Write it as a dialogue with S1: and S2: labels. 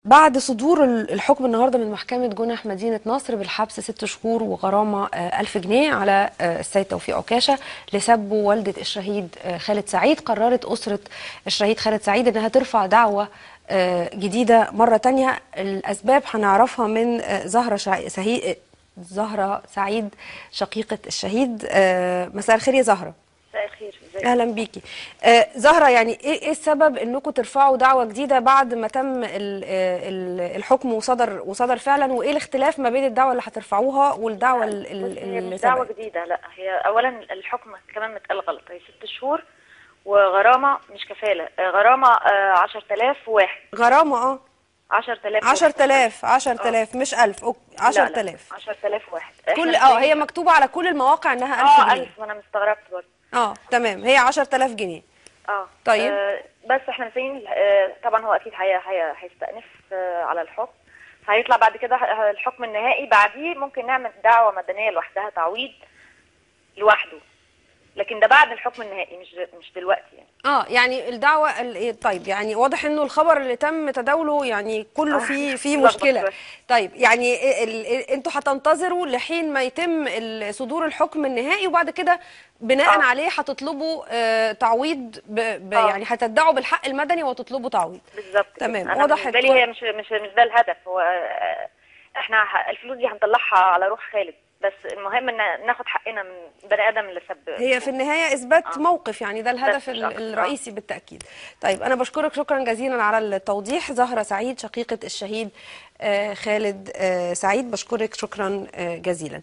S1: بعد صدور الحكم النهارده من محكمة جنح مدينة نصر بالحبس 6 شهور وغرامة 1000 جنيه على السيد توفيق عكاشة لسب والدة الشهيد خالد سعيد، قررت أسرة الشهيد خالد سعيد إنها ترفع دعوة جديدة مرة تانية. الأسباب هنعرفها من زهرة سعيد شقيقة الشهيد. مساء الخير يا زهرة.
S2: مساء الخير، ازيك؟
S1: اهلا بيكي. زهرة، يعني ايه السبب انكم ترفعوا دعوة جديدة بعد ما تم الحكم وصدر فعلا، وايه الاختلاف ما بين الدعوة اللي هترفعوها والدعوة
S2: هي
S1: اللي
S2: مش دعوة
S1: سبقت؟
S2: جديدة، لا هي اولا الحكم كمان متقال غلط. هي 6 شهور وغرامة مش كفالة. غرامة 10,000 واحد.
S1: غرامة
S2: 10,000 واحد مش 1000.
S1: 10,000 مش 1000.
S2: لا لا
S1: 10,000
S2: 10,000 واحد. احنا
S1: كل
S2: محتاجين
S1: هي مكتوبة على كل المواقع انها 1000 جنيه.
S2: 1000، وانا مستغربت برضه.
S1: تمام، هي 10,000 جنيه. طيب.
S2: بس احنا محتاجين. طبعا هو اكيد هيستأنف على الحكم، هيطلع بعد كده الحكم النهائي. بعديه ممكن نعمل دعوة مدنية لوحدها، تعويض لوحده، لكن ده بعد الحكم النهائي مش دلوقتي يعني.
S1: يعني الدعوة طيب، يعني واضح انه الخبر اللي تم تداوله يعني كله فيه
S2: ملخبط
S1: مشكلة.
S2: شوية.
S1: طيب، يعني انتوا هتنتظروا لحين ما يتم صدور الحكم النهائي، وبعد كده بناء عليه هتطلبوا تعويض يعني هتدعوا بالحق المدني وتطلبوا تعويض.
S2: بالظبط كده.
S1: تمام،
S2: انا
S1: وضحت.
S2: بالنسبه لي هي مش ده الهدف. هو احنا الفلوس دي هنطلعها على روح خالد، بس المهم ان ناخد حقنا من بني ادم اللي سب.
S1: هي في النهاية إثبات موقف، يعني ده الهدف الرئيسي بالتأكيد. طيب، أنا بشكرك شكرا جزيلا على التوضيح. زهرة سعيد شقيقة الشهيد خالد سعيد، بشكرك شكرا جزيلا.